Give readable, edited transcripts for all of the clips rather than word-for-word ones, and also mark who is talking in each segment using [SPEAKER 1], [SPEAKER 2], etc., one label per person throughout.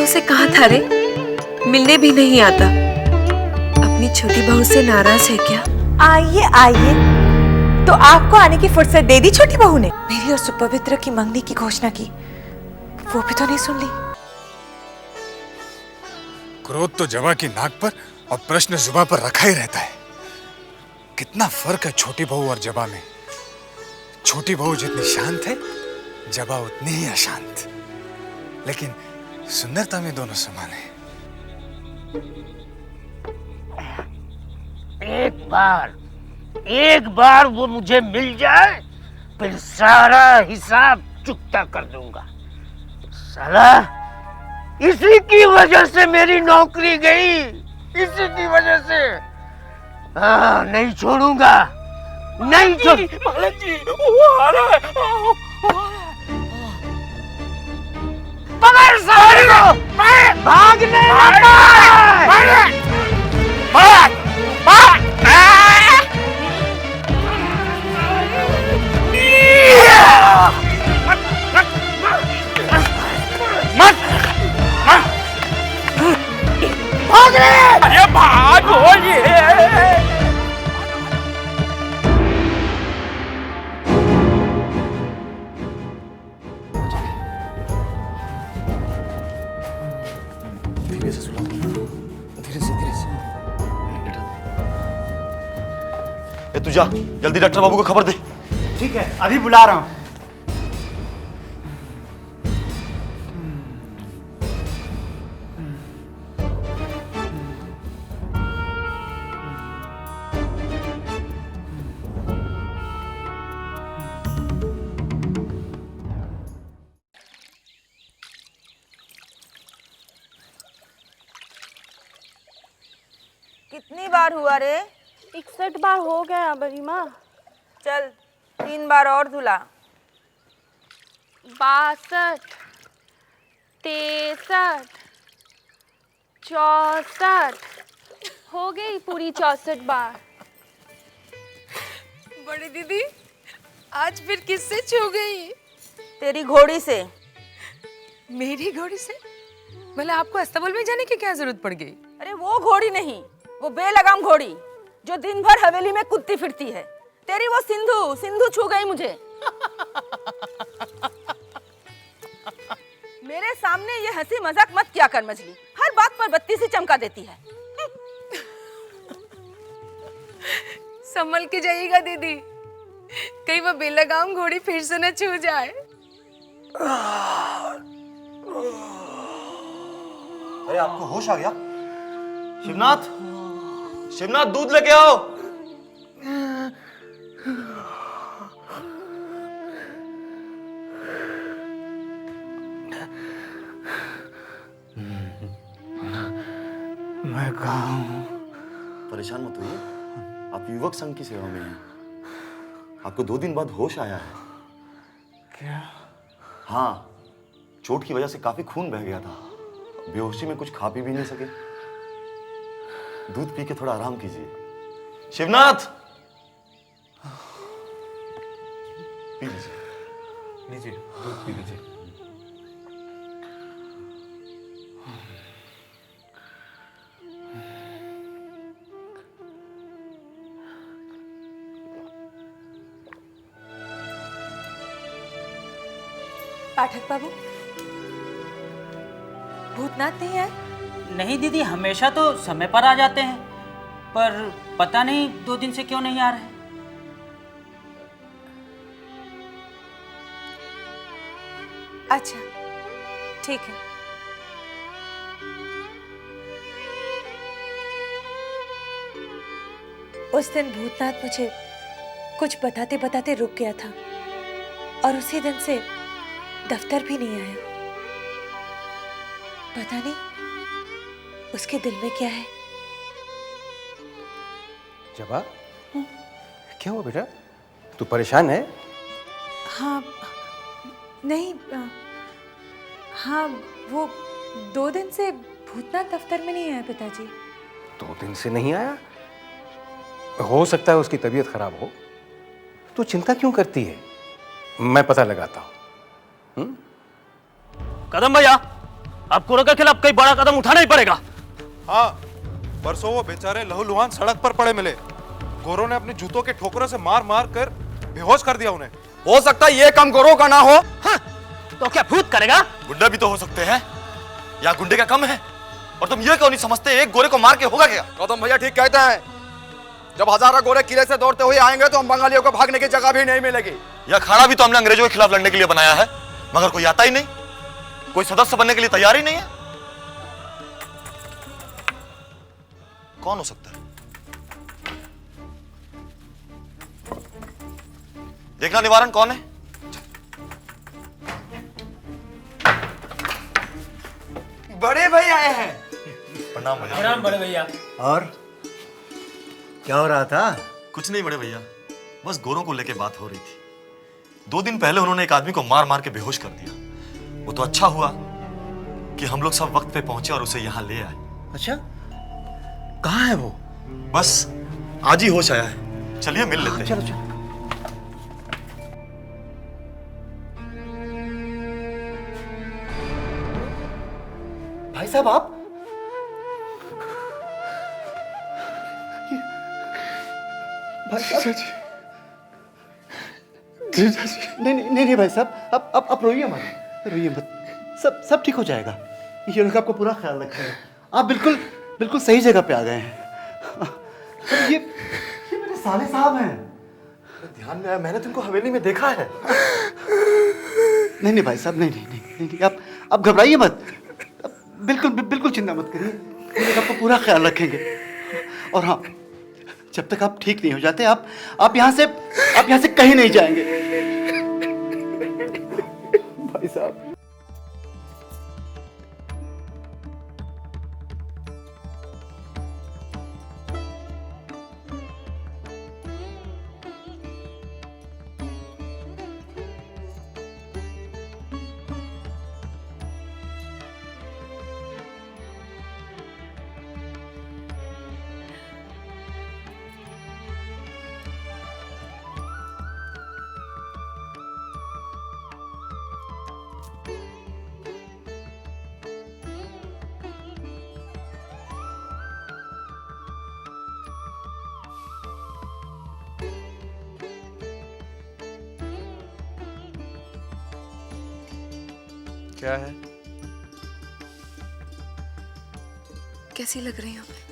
[SPEAKER 1] बहू से कहा था रे, मिलने भी नहीं आता। अपनी छोटी बहू से नाराज है क्या?
[SPEAKER 2] आइए आइए, तो आपको आने की फुर्सत दे दी छोटी बहू ने? मेरी और सुपवित्र की मंगनी की घोषणा की, वो भी तो नहीं सुन ली।
[SPEAKER 3] क्रोध तो जवा की नाक पर और प्रश्न जुबा पर रखा ही रहता है। कितना फर्क है छोटी बहू और जबा में। छोटी बहू जितनी शांत है, जबा उतनी ही अशांत, लेकिन सुंदरता में दोनों समान है।
[SPEAKER 4] एक बार वो मुझे मिल जाए, फिर सारा हिसाब चुकता कर दूंगा। साला, इसी की वजह से मेरी नौकरी गई, इसी की वजह से। नहीं छोड़ूंगा, नहीं छोड़। मालक जी, वो आ रहा है। पकड़ साले को, भागने लगा। अरे भागो ये।
[SPEAKER 5] धीरे से सुना, धीरे से। ए तू जा, जल्दी डॉक्टर बाबू को खबर दे।
[SPEAKER 6] ठीक है, अभी बुला रहा हूँ।
[SPEAKER 7] कितनी बार हुआ रे?
[SPEAKER 8] 61 बार हो गया बड़ी माँ।
[SPEAKER 7] चल 3 बार और धुला।
[SPEAKER 8] 62, 63, 64 हो गई पूरी 64 बार।
[SPEAKER 1] बड़ी दीदी, आज फिर किससे छू गई?
[SPEAKER 7] तेरी घोड़ी से।
[SPEAKER 1] मेरी घोड़ी से? भला आपको अस्तबल में जाने की क्या जरूरत पड़ गई?
[SPEAKER 7] अरे वो घोड़ी नहीं, वो बेलगाम घोड़ी जो दिन भर हवेली में कुत्ती फिरती है। तेरी वो सिंधु छू गई मुझे। मेरे सामने ये हंसी मजाक मत किया कर मछली, हर बात पर बत्ती सी चमका देती है।
[SPEAKER 1] संभल के जाइएगा दीदी, कहीं वो बेलगाम घोड़ी फिर से न छू जाए।
[SPEAKER 5] अरे आपको होश आ गया? शिवनाथ, शिवनाथ दूध लेके आओ।
[SPEAKER 6] मैं कहाँ हूँ?
[SPEAKER 5] परेशान मत होइए, आप युवक संघ की सेवा में हैं। आपको 2 दिन बाद होश आया है।
[SPEAKER 6] क्या?
[SPEAKER 5] हाँ, चोट की वजह से काफी खून बह गया था। बेहोशी में कुछ खा पी भी नहीं सके। दूध पी के थोड़ा आराम कीजिए। शिवनाथ, पी लीजिए, दूध पी लीजिए।
[SPEAKER 2] पाठक बाबू, भूतनाथ नहीं आए?
[SPEAKER 9] नहीं दीदी, हमेशा तो समय पर आ जाते हैं, पर पता नहीं 2 दिन से क्यों नहीं आ रहे।
[SPEAKER 2] अच्छा, ठीक है। उस दिन भूतनाथ मुझे कुछ बताते बताते रुक गया था और उसी दिन से दफ्तर भी नहीं आया। पता नहीं उसके दिल में क्या है।
[SPEAKER 10] जबा, क्या हुआ बेटा? तू परेशान है?
[SPEAKER 2] हाँ, नहीं, हाँ, वो 2 दिन से भूतनाथ दफ्तर में नहीं आया पिताजी।
[SPEAKER 10] 2 दिन से नहीं आया? हो सकता है उसकी तबीयत खराब हो। तू चिंता क्यों करती है? मैं पता लगाता हूं।
[SPEAKER 9] कदम भैया,
[SPEAKER 4] अब गोरों के खिलाफ कोई बड़ा कदम उठाना ही पड़ेगा।
[SPEAKER 11] हाँ, परसों वो बेचारे लहूलुहान सड़क पर पड़े मिले। गोरों ने अपने जूतों के ठोकरों से मार मार कर बेहोश कर दिया उन्हें।
[SPEAKER 5] हो सकता है ये काम गोरों का ना हो।
[SPEAKER 4] हाँ, तो क्या भूत करेगा?
[SPEAKER 5] गुंडा भी तो हो सकते हैं, या गुंडे का कम है? और तुम ये क्यों नहीं समझते, एक गोरे को मार के होगा क्या? गौतम भैया ठीक कहते हैं, जब हजारों गोरे किले से दौड़ते हुए आएंगे तो हम बंगालियों को भागने की जगह भी नहीं मिलेगी। यह अखाड़ा भी तो हमने अंग्रेजों के खिलाफ लड़ने के लिए बनाया है, मगर कोई आता ही नहीं, कोई सदस्य बनने के लिए तैयार ही नहीं है। कौन हो सकता है? देखना निवारण कौन है?
[SPEAKER 6] बड़े भाई आए हैं।
[SPEAKER 5] प्रणाम भैया।
[SPEAKER 9] प्रणाम बड़े भैया।
[SPEAKER 6] और क्या हो रहा था?
[SPEAKER 5] कुछ नहीं बड़े भैया, बस गोरों को लेके बात हो रही थी। 2 दिन पहले उन्होंने एक आदमी को मार मार के बेहोश कर दिया। वो तो अच्छा हुआ कि हम लोग सब वक्त पे पहुंचे और उसे यहाँ ले आए।
[SPEAKER 6] अच्छा, कहाँ है वो?
[SPEAKER 5] बस आज ही होश आया है, चलिए मिल लेते हैं।
[SPEAKER 6] चलो चलो। भाई साहब आप? भाई साहब नहीं नहीं नहीं भाई साहब, आप रोइए मत, रोइए मत, सब ठीक हो जाएगा। ये लोग आपका पूरा ख्याल रखेंगे। आप बिल्कुल बिल्कुल सही जगह पे आ गए हैं। ये मेरे साले साहब हैं।
[SPEAKER 5] ध्यान में आया, मैंने तुमको हवेली में देखा है।
[SPEAKER 6] नहीं नहीं भाई साहब, नहीं नहीं नहीं नहीं, आप घबराइए मत, बिल्कुल बिल्कुल चिंता मत करिए, ये लोग आपका पूरा ख्याल रखेंगे। और हाँ, जब तक आप ठीक नहीं हो जाते आप यहाँ से कहीं नहीं जाएंगे भाई साहब।
[SPEAKER 3] क्या है?
[SPEAKER 1] कैसी लग रही हूँ मैं?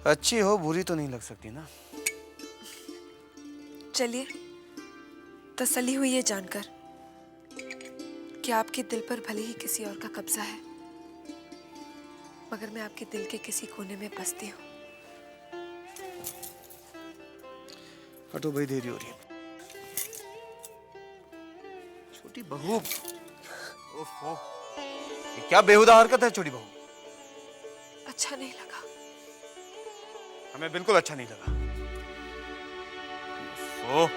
[SPEAKER 3] अच्छी हो बुरी तो नहीं लग सकती ना।
[SPEAKER 1] चलिए, तसल्ली हुई है जानकर कि आपके दिल पर भले ही किसी और का कब्जा है, मगर मैं आपके दिल के किसी कोने में बसती हूँ।
[SPEAKER 3] हटो भाई, देरी हो रही है। छोटी बहू, ओफो, ये क्या बेहुदा हरकत है छोटी बहू?
[SPEAKER 1] अच्छा नहीं लगा?
[SPEAKER 3] हमें बिल्कुल अच्छा नहीं लगा। ओह,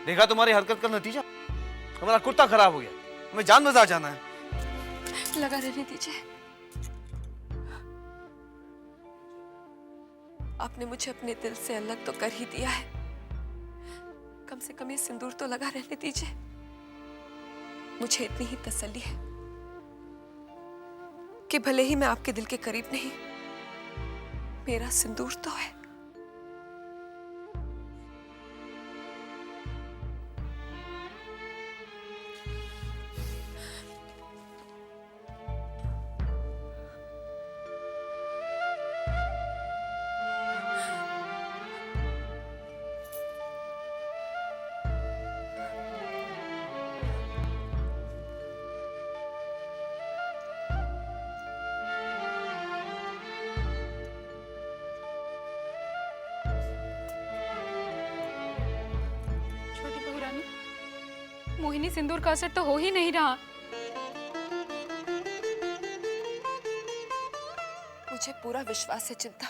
[SPEAKER 3] देखा तुम्हारी हरकत का नतीजा? हमारा कुर्ता खराब हो गया, हमें जान बाजार जाना है।
[SPEAKER 1] लगा रहने दीजिए। आपने मुझे अपने दिल से अलग तो कर ही दिया है, कम से कम ये सिंदूर तो लगा रहने दीजिए। मुझे इतनी ही तसल्ली है कि भले ही मैं आपके दिल के करीब नहीं, मेरा सिंदूर तो है।
[SPEAKER 8] मोहिनी, सिंदूर का असर तो हो ही नहीं रहा।
[SPEAKER 1] मुझे पूरा विश्वास है चिंता,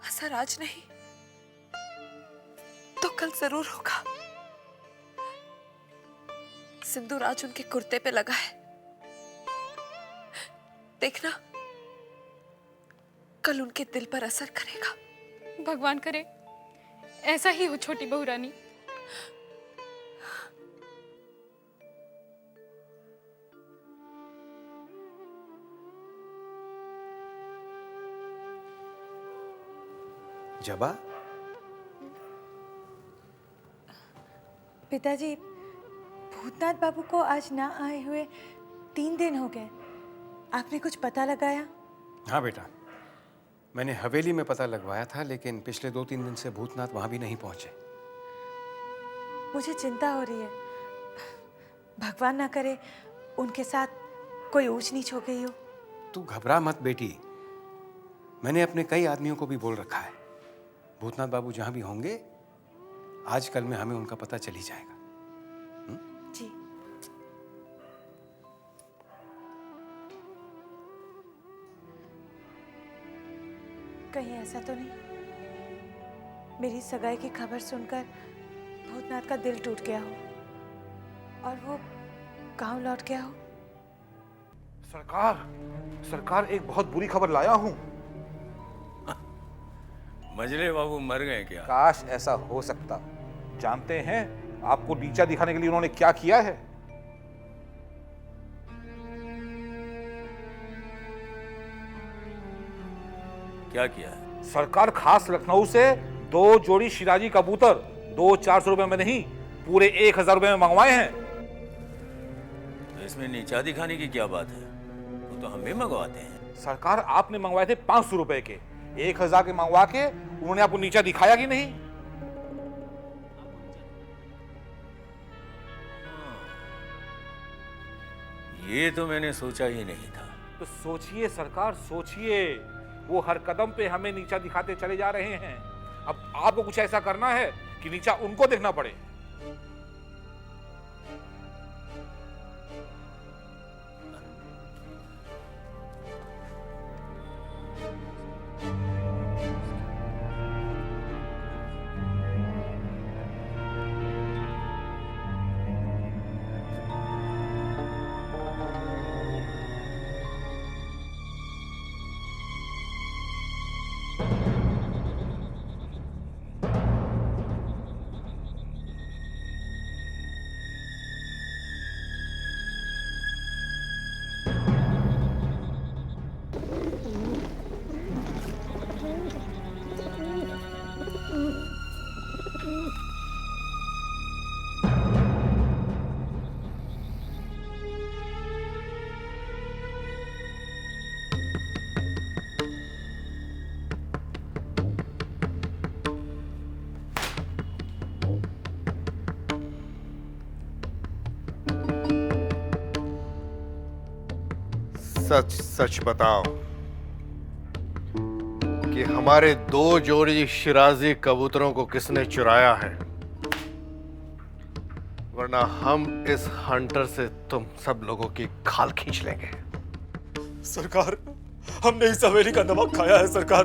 [SPEAKER 1] असर आज नहीं तो कल जरूर होगा। सिंदूर आज उनके कुर्ते पे लगा है, देखना कल उनके दिल पर असर करेगा।
[SPEAKER 8] भगवान करे ऐसा ही हो छोटी बहू रानी।
[SPEAKER 10] जबा,
[SPEAKER 2] पिताजी, भूतनाथ बाबू को आज ना आए हुए 3 दिन हो गए। आपने कुछ पता लगाया?
[SPEAKER 10] हाँ बेटा, मैंने हवेली में पता लगवाया था, लेकिन पिछले 2-3 दिन से भूतनाथ वहां भी नहीं पहुंचे।
[SPEAKER 2] मुझे चिंता हो रही है। भगवान ना करे उनके साथ कोई ऊंच नीच हो गई हो।
[SPEAKER 10] तू घबरा मत बेटी, मैंने अपने कई आदमियों को भी बोल रखा है। भूतनाथ बाबू जहां भी होंगे, आज कल में हमें उनका पता चल ही जाएगा।
[SPEAKER 2] जी। कहीं ऐसा तो नहीं मेरी सगाई की खबर सुनकर भूतनाथ का दिल टूट गया हो और वो गांव लौट गया हो?
[SPEAKER 11] सरकार एक बहुत बुरी खबर लाया हूं।
[SPEAKER 12] मजले बाबू मर गए क्या?
[SPEAKER 11] काश ऐसा हो सकता। जानते हैं आपको नीचा दिखाने के लिए उन्होंने क्या किया है?
[SPEAKER 12] क्या किया है?
[SPEAKER 11] सरकार खास लखनऊ से 2 जोड़ी शिराजी कबूतर 200-400 रुपए में नहीं, पूरे 1000 रुपए में मंगवाए हैं।
[SPEAKER 12] तो इसमें नीचा दिखाने की क्या बात है? वो तो हम भी मंगवाते हैं।
[SPEAKER 11] सरकार आपने मंगवाए थे 500 रुपए के, 1000 के मंगवा के उन्होंने आपको नीचा दिखाया कि नहीं?
[SPEAKER 12] ये तो मैंने सोचा ही नहीं था।
[SPEAKER 11] तो सोचिए सरकार, सोचिए। वो हर कदम पे हमें नीचा दिखाते चले जा रहे हैं। अब आपको कुछ ऐसा करना है कि नीचा उनको देखना पड़े।
[SPEAKER 13] सच सच बताओ कि हमारे 2 जोड़ी शिराजी कबूतरों को किसने चुराया है, वरना हम इस हंटर से तुम सब लोगों की खाल खींच लेंगे।
[SPEAKER 5] सरकार, हमने इस हवेली का नमक खाया है सरकार।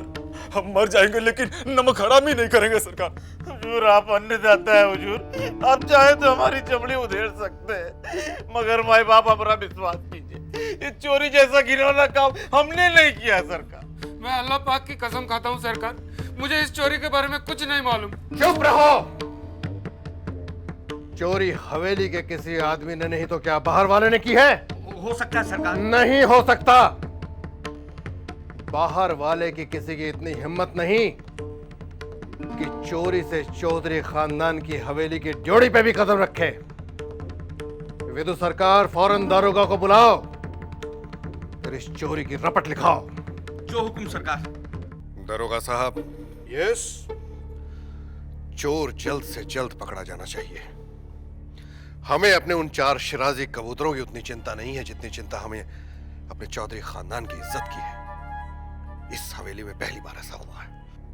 [SPEAKER 5] हम मर जाएंगे लेकिन नमक हराम ही नहीं करेंगे सरकार।
[SPEAKER 14] हुजूर, आप अन्नदाता है हुजूर। आप चाहे तो हमारी चमड़ी उधेड़ सकते हैं, मगर माई बाप हमारा विश्वास कीजिए, ये चोरी जैसा घिनौना काम हमने नहीं किया सरकार।
[SPEAKER 15] मैं अल्लाह पाक की कसम खाता हूँ सरकार, मुझे इस चोरी के बारे में कुछ नहीं मालूम।
[SPEAKER 13] चुप रहो। चोरी हवेली के किसी आदमी ने नहीं तो क्या बाहर वाले ने की है?
[SPEAKER 14] हो सकता है सरकार।
[SPEAKER 13] नहीं हो सकता। बाहर वाले की किसी की इतनी हिम्मत नहीं कि चोरी से चौधरी खानदान की हवेली की ड्योढ़ी पे भी कदम रखे। विदु सरकार, फौरन दारोगा को बुलाओ, फिर इस चोरी की रपट लिखाओ।
[SPEAKER 14] जो हुक्म सरकार।
[SPEAKER 13] दारोगा साहब।
[SPEAKER 14] यस।
[SPEAKER 13] चोर जल्द से जल्द पकड़ा जाना चाहिए। हमें अपने उन 4 शिराजी कबूतरों की उतनी चिंता नहीं है जितनी चिंता हमें अपने चौधरी खानदान की इज्जत की है। इस हवेली में पहली बार ऐसा हुआ है।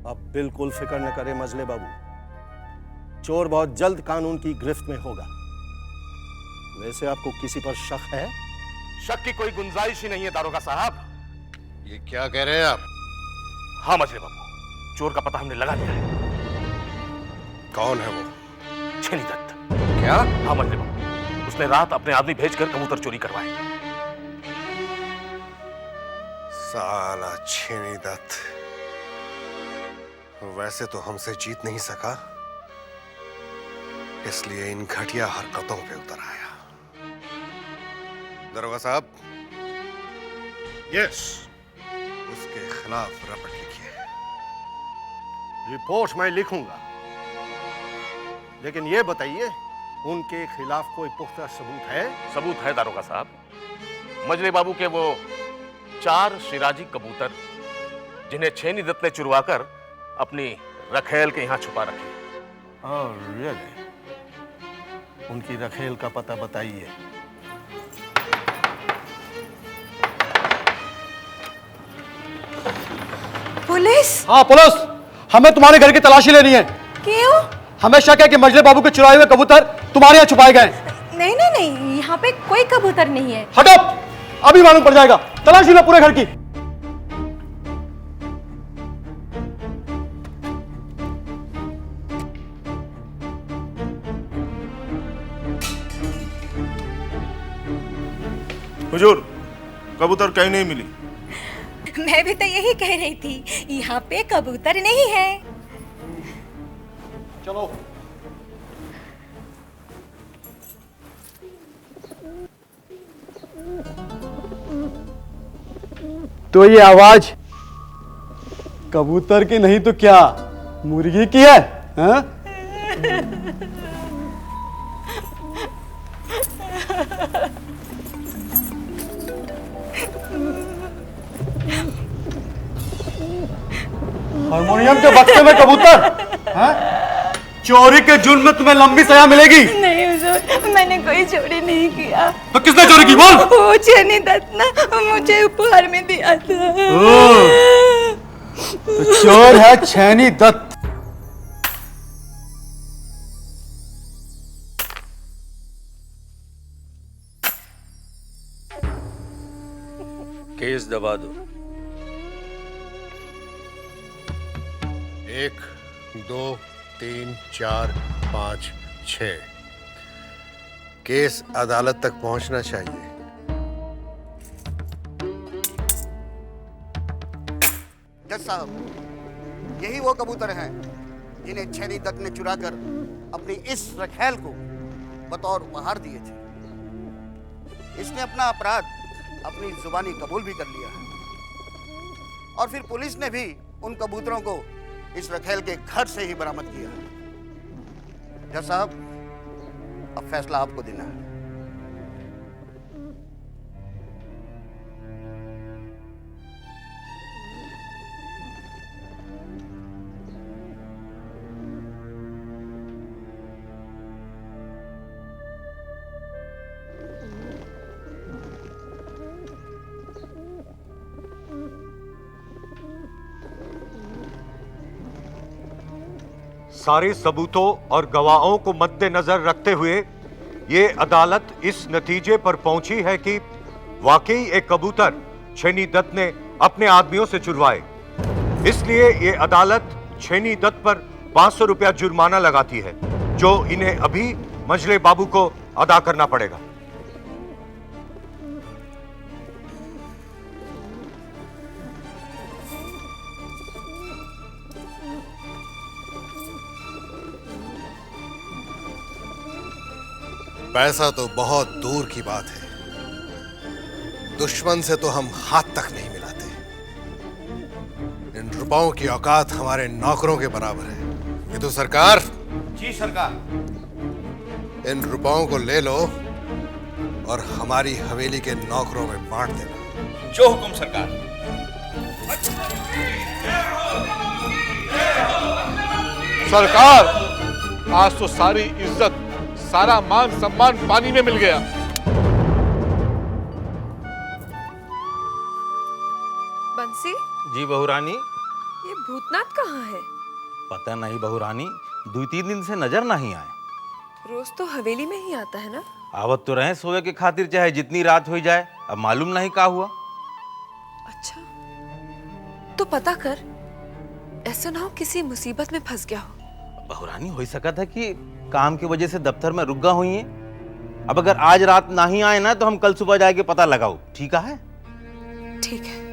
[SPEAKER 6] अब बिल्कुल फिक्र न करें मजले बाबू, चोर बहुत जल्द कानून की गिरफ्त में होगा। वैसे आपको किसी पर शक है?
[SPEAKER 14] शक की कोई गुंजाइश ही नहीं है दारोगा साहब।
[SPEAKER 13] ये क्या कह रहे हैं आप?
[SPEAKER 14] हाँ मजले बाबू, चोर का पता हमने लगा लिया है।
[SPEAKER 13] कौन है वो?
[SPEAKER 14] छेनी दत्त।
[SPEAKER 13] क्या?
[SPEAKER 14] हाँ मजले बाबू, उसने रात अपने आदमी भेजकर कबूतर चोरी करवाए।
[SPEAKER 13] साला छेनी दत्त, वैसे तो हमसे जीत नहीं सका, इसलिए इन घटिया हरकतों पे उतर आया। दरोगा साहब।
[SPEAKER 14] यस।
[SPEAKER 13] उसके खिलाफ रपट लिखिए। रिपोर्ट मैं लिखूंगा, लेकिन ये बताइए उनके खिलाफ कोई पुख्ता सबूत है?
[SPEAKER 14] सबूत है दारोगा साहब। मजले बाबू के वो 4 शिराजी कबूतर जिन्हें छेनी दत्त ने चुरवाकर अपनी रखेल के यहाँ छुपा रखे।
[SPEAKER 13] रियली? उनकी रखेल का पता बताइए।
[SPEAKER 2] पुलिस?
[SPEAKER 6] हाँ पुलिस, हमें तुम्हारे घर की तलाशी लेनी है।
[SPEAKER 2] क्यों?
[SPEAKER 6] हमें शक है कि मजले बाबू के चुराए हुए कबूतर तुम्हारे यहाँ छुपाए गए।
[SPEAKER 8] नहीं नहीं नहीं, यहाँ पे कोई कबूतर नहीं है।
[SPEAKER 6] हटो, अभी मालूम पड़ जाएगा। तलाशी लो पूरे घर की।
[SPEAKER 14] हुजूर, कबूतर कहीं नहीं मिली।
[SPEAKER 8] मैं भी तो यही कह रही थी, यहाँ पे कबूतर नहीं है।
[SPEAKER 6] चलो। तो ये आवाज कबूतर की नहीं तो क्या मुर्गी की है? हाँ? हारमोनियम के बक्से में कबूतर? हाँ? चोरी के जुर्म में तुम्हें लंबी सजा मिलेगी।
[SPEAKER 8] नहीं हुजूर, मैंने कोई चोरी नहीं किया।
[SPEAKER 6] तो किसने चोरी की? बोल।
[SPEAKER 8] वो छेनी दत्त ना मुझे उपहार में दिया था।
[SPEAKER 6] तो चोर है छेनी दत्त।
[SPEAKER 12] केस दबा दो।
[SPEAKER 13] 1 2 3 4 5 6। केस अदालत तक पहुंचना चाहिए।
[SPEAKER 16] जज साहब, यही वो कबूतर हैं जिन्हें छेनी दत्त ने चुराकर अपनी इस रखेल को बतौर उपहार दिए थे। इसने अपना अपराध अपनी जुबानी कबूल भी कर लिया है और फिर पुलिस ने भी उन कबूतरों को इस रखेल के घर से ही बरामद किया है। जज साहब, अब फैसला आपको देना है।
[SPEAKER 17] सारे सबूतों और गवाहों को मद्देनजर रखते हुए ये अदालत इस नतीजे पर पहुंची है कि वाकई एक कबूतर छेनी दत्त ने अपने आदमियों से चुरवाए। इसलिए ये अदालत छेनी दत्त पर 500 रुपया जुर्माना लगाती है, जो इन्हें अभी मजले बाबू को अदा करना पड़ेगा।
[SPEAKER 13] पैसा तो बहुत दूर की बात है, दुश्मन से तो हम हाथ तक नहीं मिलाते। इन रुपयों की औकात हमारे नौकरों के बराबर है। विदु सरकार।
[SPEAKER 5] जी सरकार।
[SPEAKER 13] इन रुपयों को ले लो और हमारी हवेली के नौकरों में बांट देना।
[SPEAKER 5] जो हुकुम सरकार।
[SPEAKER 11] सरकार, आज तो सारी इज्जत, सारा मान सम्मान पानी में मिल गया।
[SPEAKER 1] बंसी,
[SPEAKER 18] जी बहुरानी।
[SPEAKER 1] ये भूतनाथ कहाँ है?
[SPEAKER 18] पता नहीं बहुरानी, 2-3 दिन से नजर नहीं आए।
[SPEAKER 1] रोज तो हवेली में ही आता है ना?
[SPEAKER 18] आवत तो रहे सोए के खातिर, चाहे जितनी रात हो जाए। अब मालूम नहीं क्या हुआ।
[SPEAKER 1] अच्छा, तो पता कर, ऐसा ना हो किसी मुसीबत में फंस गया हो।
[SPEAKER 18] बहुरानी, हो सका था कि काम की वजह से दफ्तर में रुक गा हुई है। अब अगर आज रात नहीं आए ना तो हम कल सुबह जाके पता लगाओ। ठीक है?
[SPEAKER 1] ठीक है।